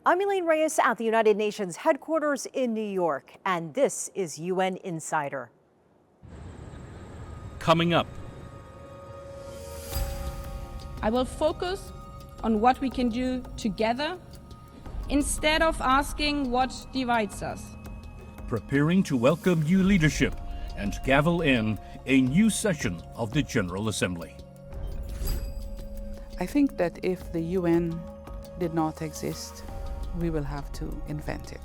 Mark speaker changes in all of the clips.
Speaker 1: I'm Elaine Reyes at the United Nations headquarters in New York, and this is UN Insider.
Speaker 2: Coming up,
Speaker 3: I will focus on what we can do together instead of asking what divides us.
Speaker 2: preparing to welcome new leadership and gavel in a new session of the General Assembly.
Speaker 4: I think that if the UN did not exist, we will have to invent it.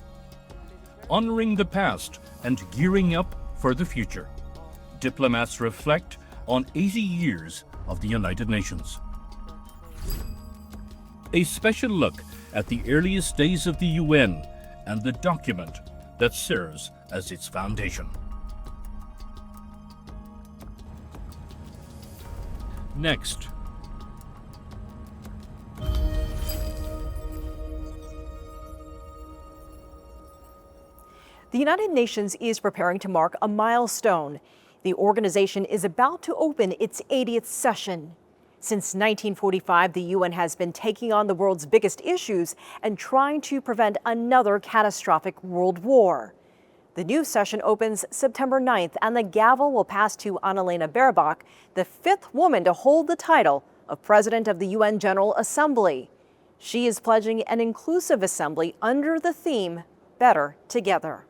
Speaker 2: Honoring the past and gearing up for the future. Diplomats reflect on 80 years of the United Nations. A special look at the earliest days of the UN and the document that serves as its foundation. Next.
Speaker 1: The United Nations is preparing to mark a milestone. The organization is about to open its 80th session. Since 1945, the UN has been taking on the world's biggest issues and trying to prevent another catastrophic world war. The new session opens September 9th, and the gavel will pass to Annalena Baerbock, the fifth woman to hold the title of President of the UN General Assembly. She is pledging an inclusive assembly under the theme, Better Together.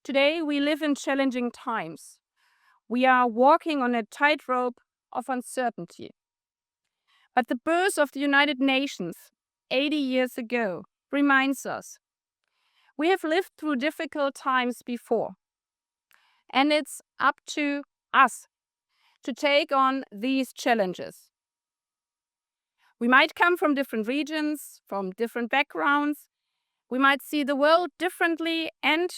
Speaker 3: Today, we live in challenging times. We are walking on a tightrope of uncertainty. But the birth of the United Nations 80 years ago reminds us we have lived through difficult times before. And it's up to us to take on these challenges. We might come from different regions, from different backgrounds. We might see the world differently, and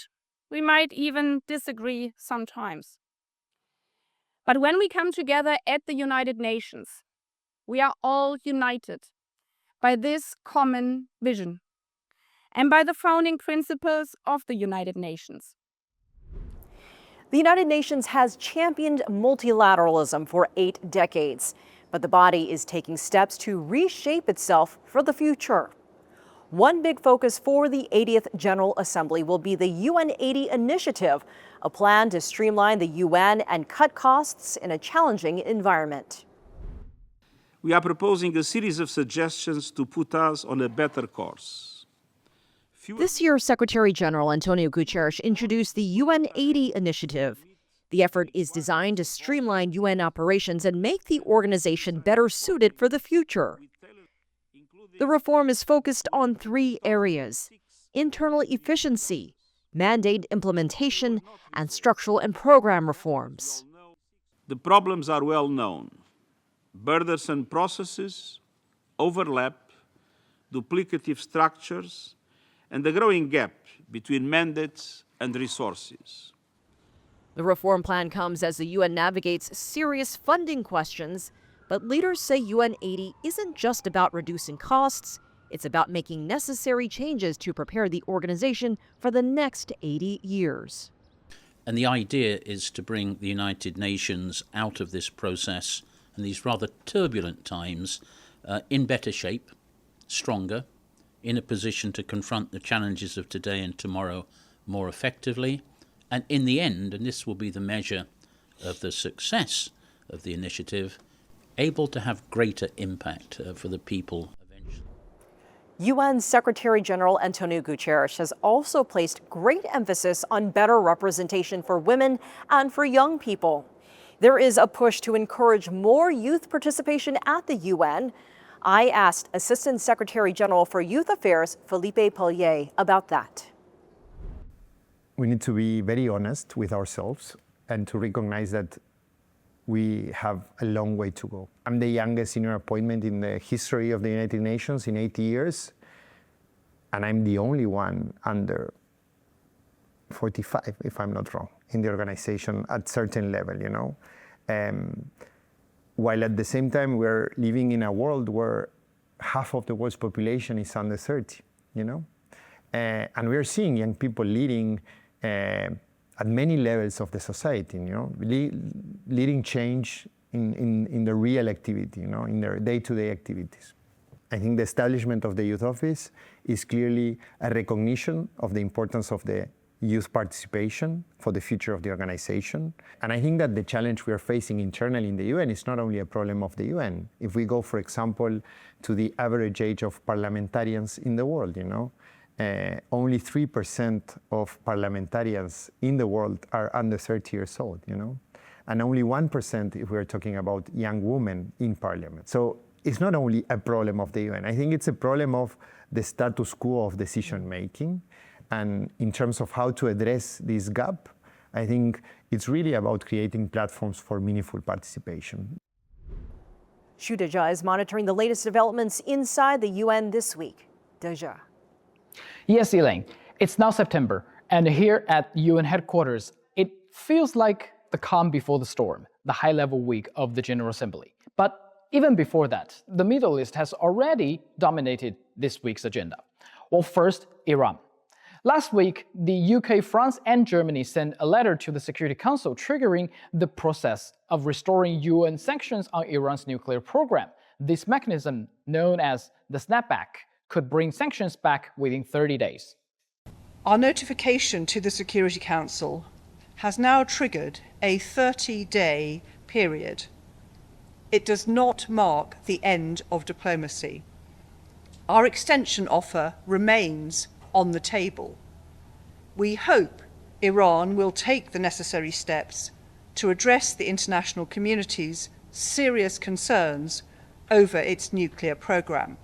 Speaker 3: we might even disagree sometimes. But when we come together at the United Nations, we are all united by this common vision and by the founding principles of the United Nations.
Speaker 1: The United Nations has championed multilateralism for 8 decades, but the body is taking steps to reshape itself for the future. One big focus for the 80th General Assembly will be the UN 80 initiative, a plan to streamline the UN and cut costs in a challenging environment.
Speaker 5: We are proposing a series of suggestions to put us on a better course.
Speaker 1: This year, Secretary General Antonio Guterres introduced the UN 80 initiative. The effort is designed to streamline UN operations and make the organization better suited for the future. The reform is focused on 3 areas: internal efficiency, mandate implementation, and structural and program reforms.
Speaker 5: The problems are well known: burdensome processes, overlap, duplicative structures, and the growing gap between mandates and resources.
Speaker 1: The reform plan comes as the UN navigates serious funding questions, but leaders say UN 80 isn't just about reducing costs, it's about making necessary changes to prepare the organization for the next 80 years.
Speaker 6: And the idea is to bring the United Nations out of this process and these rather turbulent times in better shape, stronger, in a position to confront the challenges of today and tomorrow more effectively, and in the end, and this will be the measure of the success of the initiative, able to have greater impact for the people eventually.
Speaker 1: UN Secretary General Antonio Guterres has also placed great emphasis on better representation for women and for young people. There is a push to encourage more youth participation at the UN. I asked Assistant Secretary General for Youth Affairs, Felipe Paulier, about that.
Speaker 7: We need to be very honest with ourselves and to recognize that we have a long way to go. I'm the youngest senior appointment in the history of the United Nations in 80 years, and I'm the only one under 45, if I'm not wrong, in the organization at certain level, you know. While at the same time we're living in a world where half of the world's population is under 30, you know. And we're seeing young people leading at many levels of the society, you know, leading change in the real activity, you know, in their day-to-day activities. I think the establishment of the Youth Office is clearly a recognition of the importance of the youth participation for the future of the organization. And I think that the challenge we are facing internally in the UN is not only a problem of the UN. If we go, for example, to the average age of parliamentarians in the world, only 3% of parliamentarians in the world are under 30 years old, and only 1% if we're talking about young women in parliament. So it's not only a problem of the UN. I think it's a problem of the status quo of decision making. And in terms of how to address this gap, I think it's really about creating platforms for meaningful participation.
Speaker 1: Xu Deja is monitoring the latest developments inside the UN this week. Deja.
Speaker 8: Yes, Elaine. It's now September, and here at UN headquarters, it feels like the calm before the storm, the high-level week of the General Assembly. But even before that, the Middle East has already dominated this week's agenda. Well, first, Iran. Last week, the UK, France, and Germany sent a letter to the Security Council triggering the process of restoring UN sanctions on Iran's nuclear program. This mechanism, known as the snapback, could bring sanctions back within 30 days.
Speaker 9: Our notification to the Security Council has now triggered a 30-day period. It does not mark the end of diplomacy. Our extension offer remains on the table. We hope Iran will take the necessary steps to address the international community's serious concerns over its nuclear program.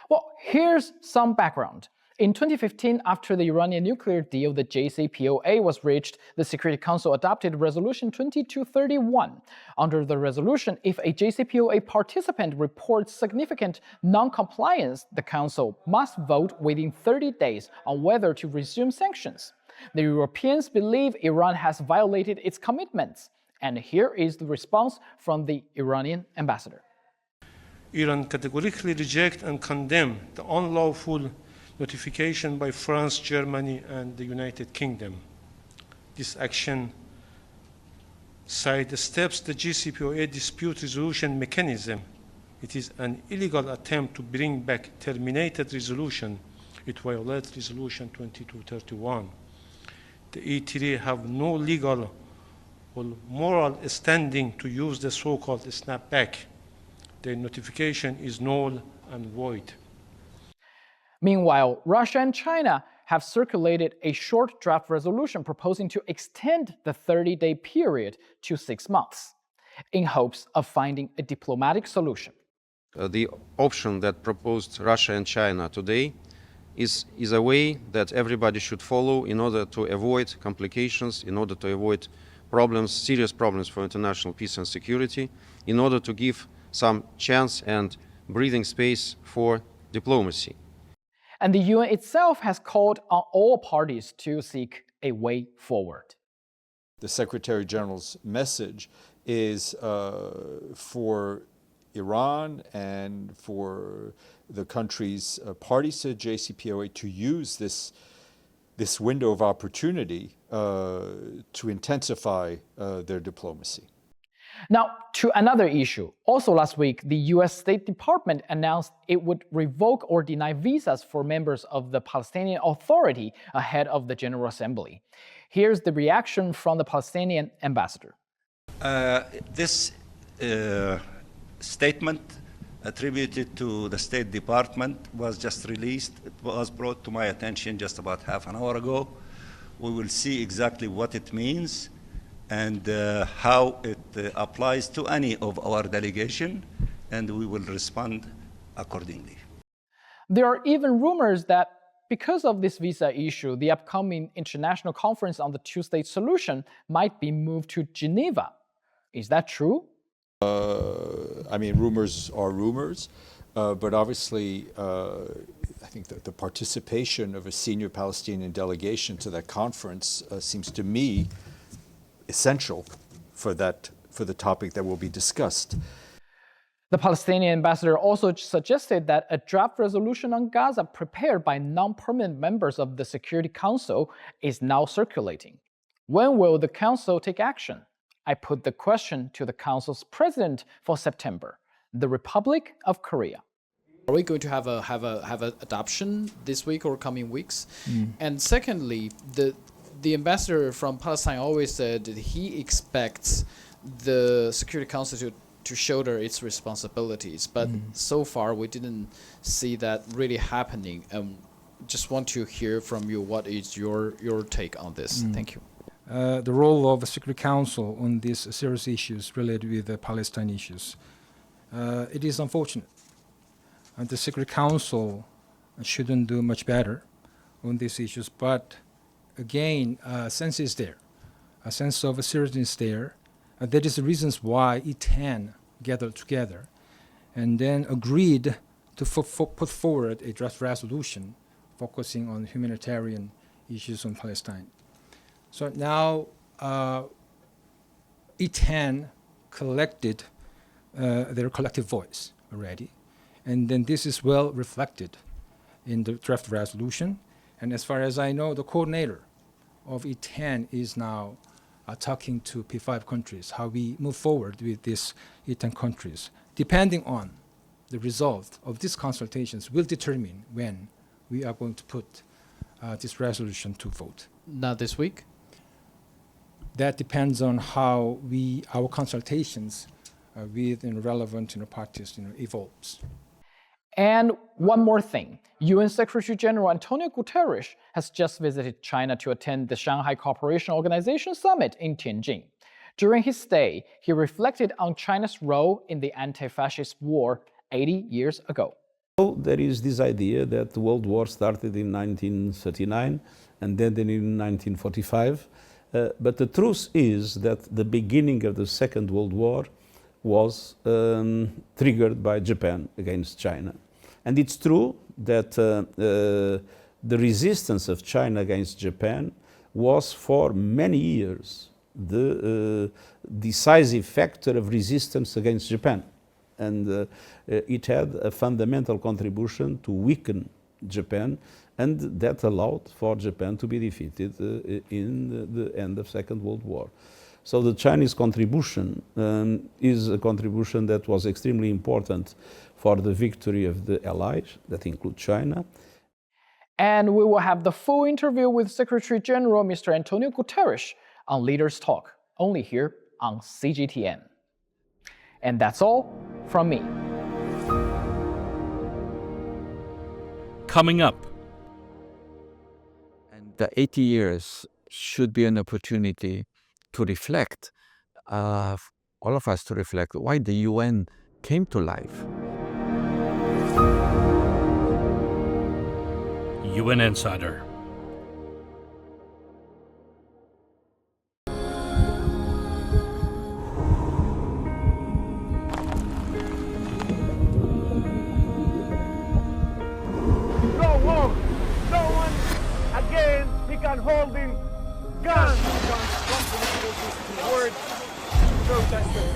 Speaker 8: Well, here's some background. In 2015, after the Iranian nuclear deal, the JCPOA was reached, the Security Council adopted Resolution 2231. Under the resolution, if a JCPOA participant reports significant non-compliance, the Council must vote within 30 days on whether to resume sanctions. The Europeans believe Iran has violated its commitments, and here is the response from the Iranian ambassador.
Speaker 10: Iran categorically rejects and condemns the unlawful notification by France, Germany, and the United Kingdom. This action sidesteps the JCPOA dispute resolution mechanism. It is an illegal attempt to bring back terminated resolution. It violates Resolution 2231. The E3 have no legal or moral standing to use the so-called snapback. Their notification is null and void.
Speaker 8: Meanwhile, Russia and China have circulated a short draft resolution proposing to extend the 30-day period to 6 months, in hopes of finding a diplomatic solution.
Speaker 11: The option that proposed Russia and China today is a way that everybody should follow in order to avoid complications, in order to avoid problems, serious problems for international peace and security, in order to give some chance and breathing space for diplomacy.
Speaker 8: And the UN itself has called on all parties to seek a way forward.
Speaker 12: The Secretary General's message is for Iran and for the countries parties to JCPOA to use this window of opportunity to intensify their diplomacy.
Speaker 8: Now, to another issue. Also last week, the US State Department announced it would revoke or deny visas for members of the Palestinian Authority ahead of the General Assembly. Here's the reaction from the Palestinian ambassador.
Speaker 13: This statement attributed to the State Department was just released. It was brought to my attention just about half an hour ago. We will see exactly what it means and how it applies to any of our delegation, and we will respond accordingly.
Speaker 8: There are even rumors that because of this visa issue, the upcoming international conference on the two-state solution might be moved to Geneva. Is that true?
Speaker 12: I mean, rumors are rumors, but obviously I think that the participation of a senior Palestinian delegation to that conference seems to me essential for the topic that will be discussed.
Speaker 8: The Palestinian ambassador also suggested that a draft resolution on Gaza prepared by non-permanent members of the Security Council is now circulating. When will the Council take action? I put the question to the Council's president for September, the Republic of Korea. Are we going to have a adoption this week or coming weeks? And secondly, the ambassador from Palestine always said that he expects the Security Council to shoulder its responsibilities, but so far we didn't see that really happening. Just want to hear from you, what is your take on this? Thank you.
Speaker 14: The role of the Security Council on these serious issues related with the Palestine issues. It is unfortunate. And the Security Council shouldn't do much better on these issues, but again, a sense is there. A sense of seriousness there. That is the reasons why E10 gathered together and then agreed to put forward a draft resolution focusing on humanitarian issues on Palestine. So now E10 collected their collective voice already. And then this is well reflected in the draft resolution. And as far as I know, the coordinator of E10 is now talking to P5 countries, how we move forward with these E10 countries. Depending on the result of these consultations will determine when we are going to put this resolution to vote.
Speaker 8: Not this week?
Speaker 14: That depends on how our consultations with relevant parties evolves.
Speaker 8: And one more thing, UN Secretary General Antonio Guterres has just visited China to attend the Shanghai Cooperation Organization Summit in Tianjin. During his stay, he reflected on China's role in the anti-fascist war 80 years ago.
Speaker 15: There is this idea that the World War started in 1939 and then in 1945. But the truth is that the beginning of the Second World War was triggered by Japan against China. And it's true that the resistance of China against Japan was for many years the decisive factor of resistance against Japan. And it had a fundamental contribution to weaken Japan, and that allowed for Japan to be defeated in the end of Second World War. So the Chinese contribution is a contribution that was extremely important for the victory of the Allies, that include China.
Speaker 8: And we will have the full interview with Secretary General Mr. Antonio Guterres on Leaders Talk, only here on CGTN. And that's all from me.
Speaker 2: Coming up.
Speaker 16: And the 80 years should be an opportunity to reflect, all of us to reflect why the UN came to life.
Speaker 2: UN Insider.
Speaker 17: No war, no one again began holding guns. Words protesters.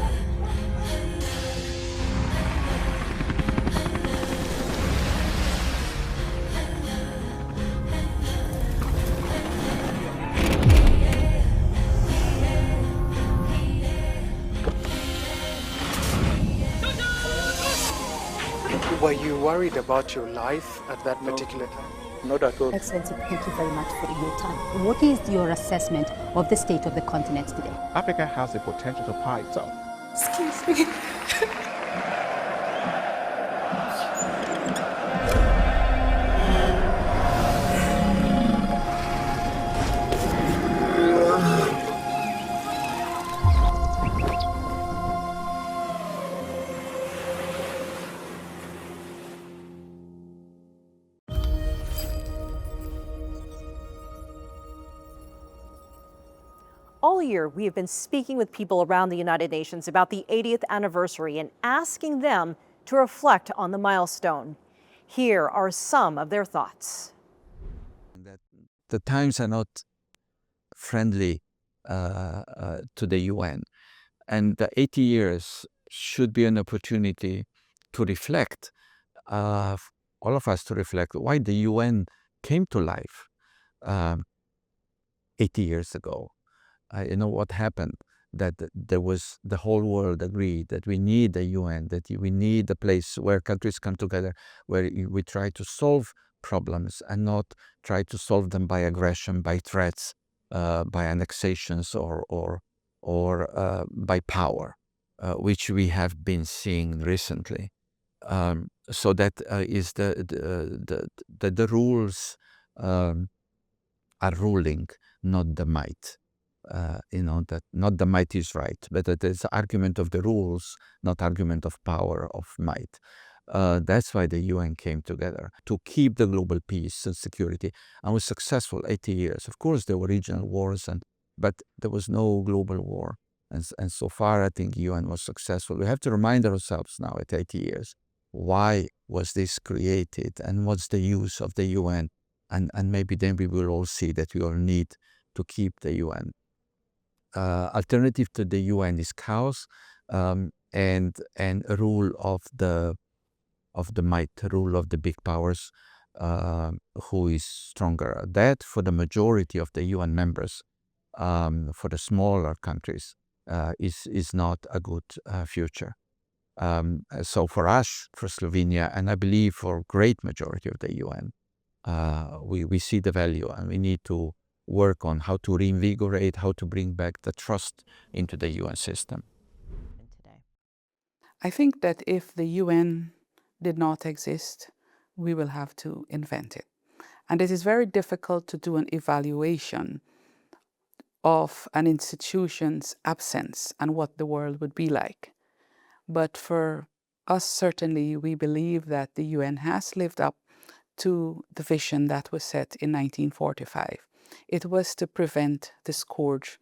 Speaker 18: Were you worried about your life at that particular time? Not at all.
Speaker 19: Excellency, thank you very much for your time. What is your assessment of the state of the continent today?
Speaker 20: Africa has the potential to power itself.
Speaker 19: Excuse me.
Speaker 1: All year, we have been speaking with people around the United Nations about the 80th anniversary and asking them to reflect on the milestone. Here are some of their thoughts.
Speaker 16: The times are not friendly to the UN, and the 80 years should be an opportunity to reflect, all of us to reflect why the UN came to life 80 years ago. You know what happened. that there was the whole world agreed that we need the UN, that we need a place where countries come together, where we try to solve problems and not try to solve them by aggression, by threats, by annexations or by power, which we have been seeing recently. So that is the rules are ruling, not the might. That not the might is right, but it is argument of the rules, not argument of power, of might. That's why the UN came together, to keep the global peace and security, and was successful 80 years. Of course, there were regional wars, but there was no global war. And so far, I think UN was successful. We have to remind ourselves now at 80 years, why was this created and what's the use of the UN? And maybe then we will all see that we all need to keep the UN. Alternative to the UN is chaos and a rule of the might, a rule of the big powers, who is stronger. That for the majority of the UN members, for the smaller countries, is not a good future. So for us, for Slovenia, and I believe for great majority of the UN, we see the value, and we need to work on how to reinvigorate, how to bring back the trust into the UN system.
Speaker 4: I think that if the UN did not exist, we will have to invent it. And it is very difficult to do an evaluation of an institution's absence and what the world would be like. But for us, certainly, we believe that the UN has lived up to the vision that was set in 1945. It was to prevent the scourge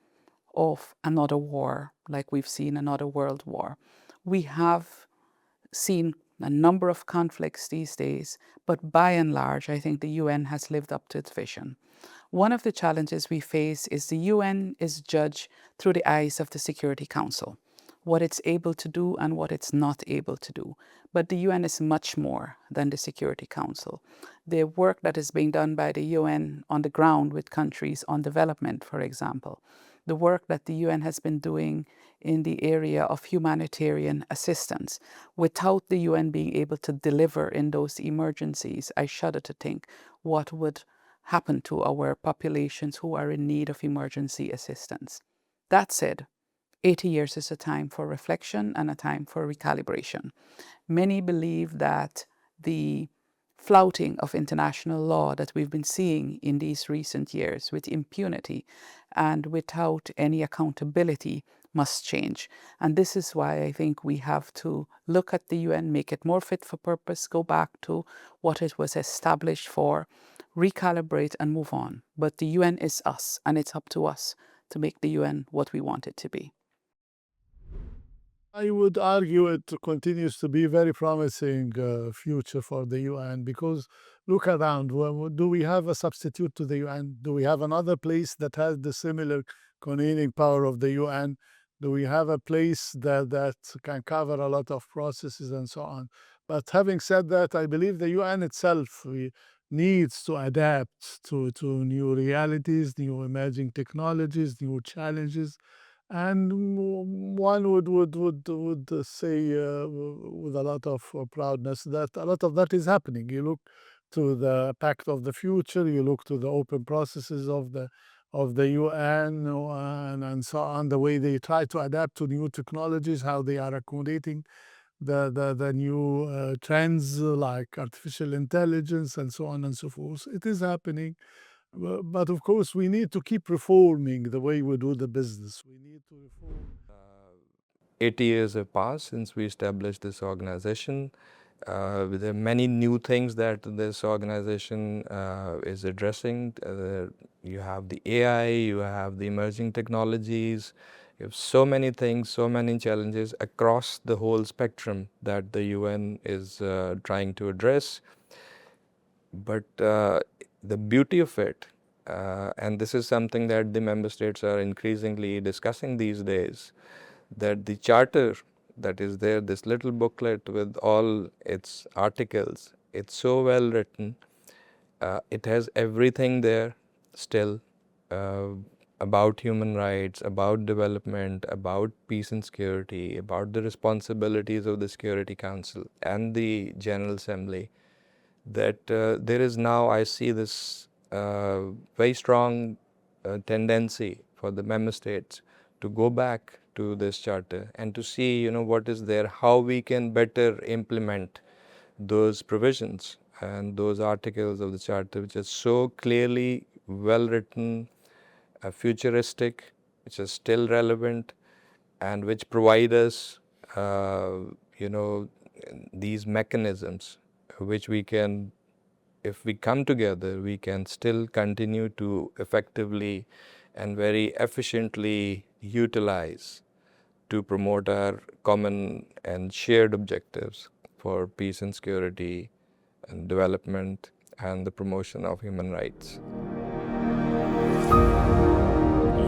Speaker 4: of another war, like we've seen another world war. We have seen a number of conflicts these days, but by and large, I think the UN has lived up to its vision. One of the challenges we face is the UN is judged through the eyes of the Security Council, what it's able to do and what it's not able to do. But the UN is much more than the Security Council. The work that is being done by the UN on the ground with countries on development, for example, the work that the UN has been doing in the area of humanitarian assistance, without the UN being able to deliver in those emergencies, I shudder to think what would happen to our populations who are in need of emergency assistance. That said, 80 years is a time for reflection and a time for recalibration. Many believe that the flouting of international law that we've been seeing in these recent years with impunity and without any accountability must change. And this is why I think we have to look at the UN, make it more fit for purpose, go back to what it was established for, recalibrate and move on. But the UN is us, and it's up to us to make the UN what we want it to be.
Speaker 21: I would argue it continues to be a very promising future for the UN, because look around. Do we have a substitute to the UN? Do we have another place that has the similar convening power of the UN? Do we have a place that can cover a lot of processes and so on? But having said that, I believe the UN itself needs to adapt to new realities, new emerging technologies, new challenges. And one would say with a lot of proudness that a lot of that is happening. You look to the Pact of the Future, you look to the open processes of the UN and so on, the way they try to adapt to new technologies, how they are accommodating the new trends like artificial intelligence and so on and so forth. It is happening. But of course, we need to keep reforming the way we do the business. We need to reform.
Speaker 22: 80 years have passed since we established this organization. There are many new things that this organization is addressing. You have the AI, you have the emerging technologies, you have so many things, so many challenges across the whole spectrum that the UN is trying to address. But the beauty of it, and this is something that the member states are increasingly discussing these days, that the charter that is there, this little booklet with all its articles, it's so well written. It has everything there still. about human rights, about development, about peace and security, about the responsibilities of the Security Council and the General Assembly, that there is now, I see this very strong tendency for the member states to go back to this charter and to see, what is there, how we can better implement those provisions and those articles of the charter which are so clearly well written, futuristic, which is still relevant, and which provide us, these mechanisms which we can, if we come together, we can still continue to effectively and very efficiently utilize to promote our common and shared objectives for peace and security and development and the promotion of human rights.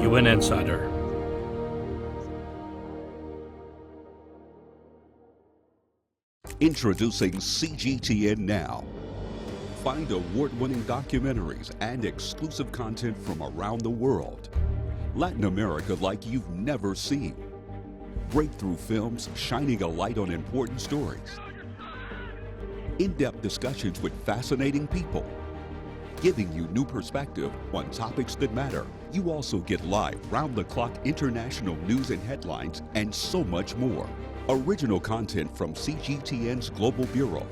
Speaker 2: UN Insider.
Speaker 3: Introducing CGTN Now. Find award-winning documentaries and exclusive content from around the world. Latin America like you've never seen. Breakthrough films shining a light on important stories. In-depth discussions with fascinating people. Giving you new perspective on topics that matter. You also get live round-the-clock international news and headlines and so much more. Original content from CGTN's Global Bureau.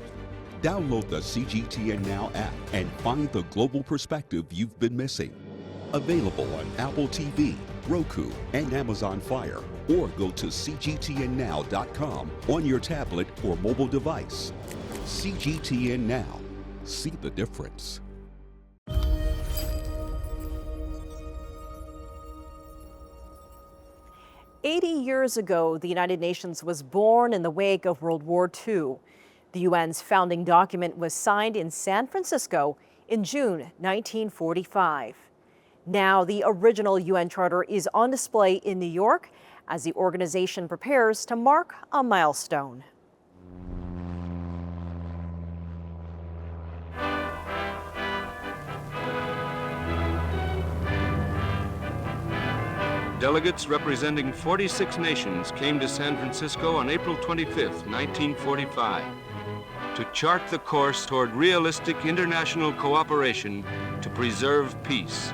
Speaker 3: Download the CGTN Now app and find the global perspective you've been missing. Available on Apple TV, Roku, and Amazon Fire. Or go to cgtnnow.com on your tablet or mobile device. CGTN Now. See the difference.
Speaker 1: "80 years ago, the United Nations was born in the wake of World War II. The UN's founding document was signed in San Francisco in June 1945. Now, the original UN Charter is on display in New York as the organization prepares to mark a milestone.
Speaker 5: Delegates representing 46 nations came to San Francisco on April 25, 1945, to chart the course toward realistic international cooperation to preserve peace.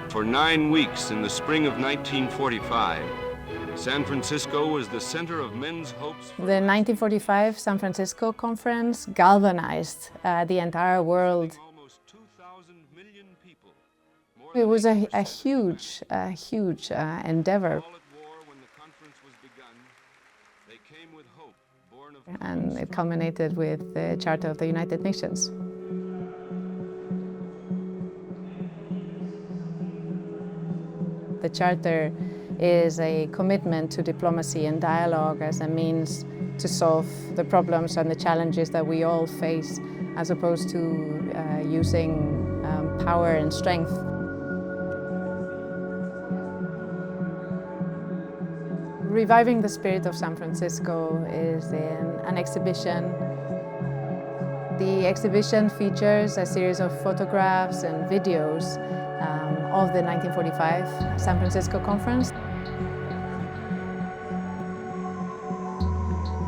Speaker 5: For 9 weeks in the spring of 1945, San Francisco was the center of men's hopes.
Speaker 23: The 1945 San Francisco Conference galvanized the entire world. It was a huge endeavor. And it culminated with the Charter of the United Nations. The Charter is a commitment to diplomacy and dialogue as a means to solve the problems and the challenges that we all face, as opposed to using power and strength. Reviving the Spirit of San Francisco is in an exhibition. The exhibition features a series of photographs and videos of the 1945 San Francisco Conference.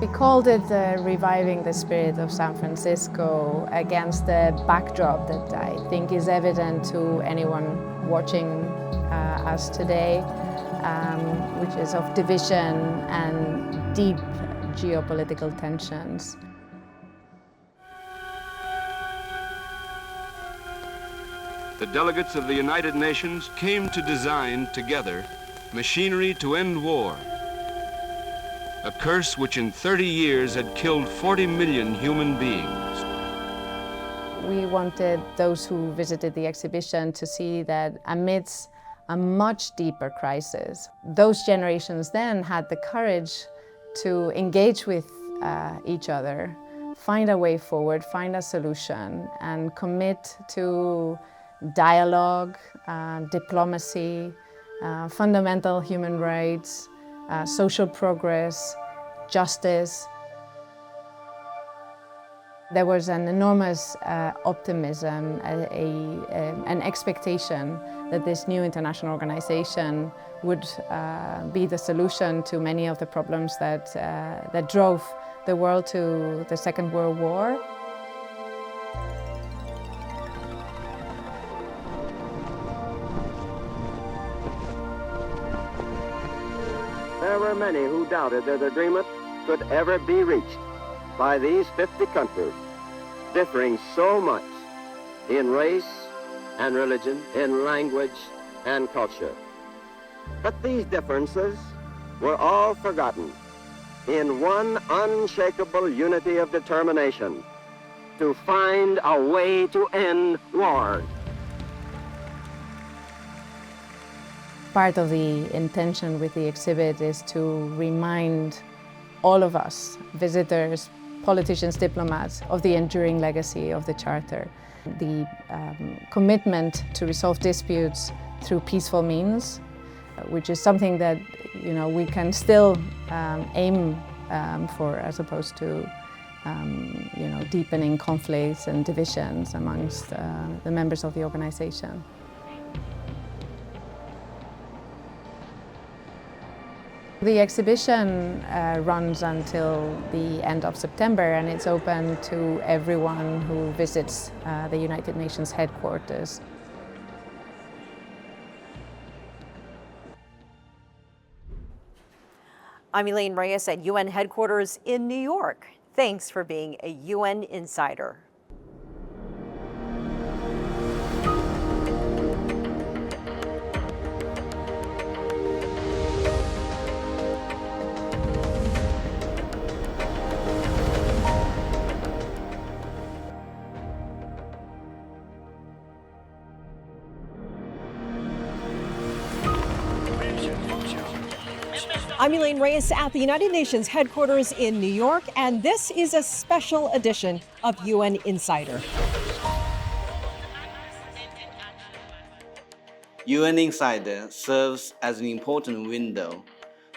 Speaker 23: We called it Reviving the Spirit of San Francisco against the backdrop that I think is evident to anyone watching us today, which is of division and deep geopolitical tensions.
Speaker 5: The delegates of the United Nations came to design together machinery to end war, a curse which in 30 years had killed 40 million human beings.
Speaker 23: We wanted those who visited the exhibition to see that amidst a much deeper crisis, those generations then had the courage to engage with each other, find a way forward, find a solution, and commit to dialogue, diplomacy, fundamental human rights, social progress, justice. There was an enormous optimism, an expectation that this new international organization would be the solution to many of the problems that drove the world to the Second World War.
Speaker 6: There were many who doubted that agreement could ever be reached by these 50 countries, differing so much in race and religion, in language and culture. But these differences were all forgotten in one unshakable unity of determination to find a way to end war.
Speaker 23: Part of the intention with the exhibit is to remind all of us, visitors, politicians, diplomats, of the enduring legacy of the Charter. The commitment to resolve disputes through peaceful means, which is something that we can still aim for, as opposed to deepening conflicts and divisions amongst the members of the organization. The exhibition runs until the end of September, and it's open to everyone who visits the United Nations headquarters.
Speaker 1: I'm Elaine Reyes at UN headquarters in New York. Thanks for being a UN Insider. I'm Elaine Reyes at the United Nations headquarters in New York, and this is a special edition of UN Insider.
Speaker 7: UN Insider serves as an important window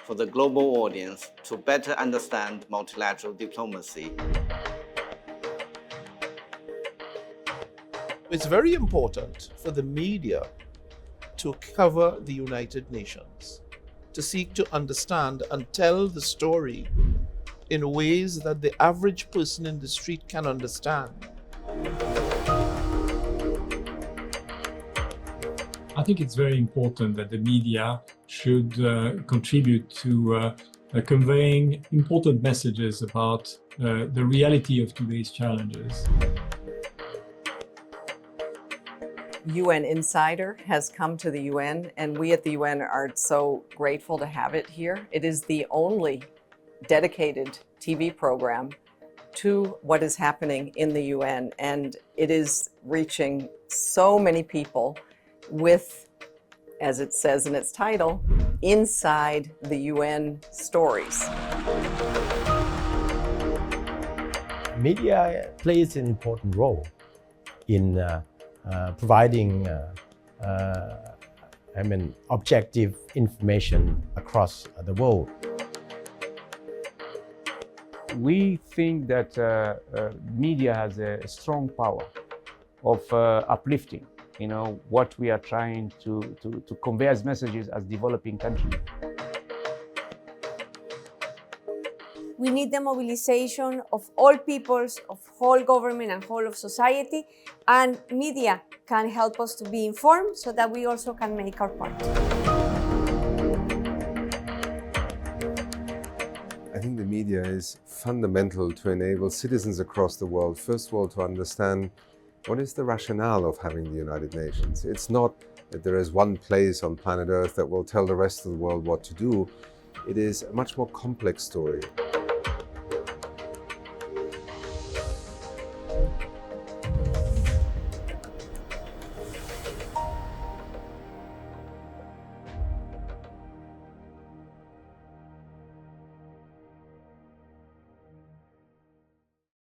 Speaker 7: for the global audience to better understand multilateral diplomacy.
Speaker 9: It's very important for the media to cover the United Nations, to seek to understand and tell the story in ways that the average person in the street can understand.
Speaker 24: I think it's very important that the media should contribute to conveying important messages about the reality of today's challenges.
Speaker 25: UN Insider has come to the UN, and we at the UN are so grateful to have it here. It is the only dedicated TV program to what is happening in the UN, and it is reaching so many people with, as it says in its title, inside the UN stories.
Speaker 26: Media plays an important role in providing objective information across the world.
Speaker 27: We think that media has a strong power of uplifting, what we are trying to convey as messages as developing countries.
Speaker 28: We need the mobilization of all peoples, of whole government and whole of society, and media can help us to be informed so that we also can make our part.
Speaker 29: I think the media is fundamental to enable citizens across the world, first of all, to understand what is the rationale of having the United Nations. It's not that there is one place on planet Earth that will tell the rest of the world what to do. It is a much more complex story.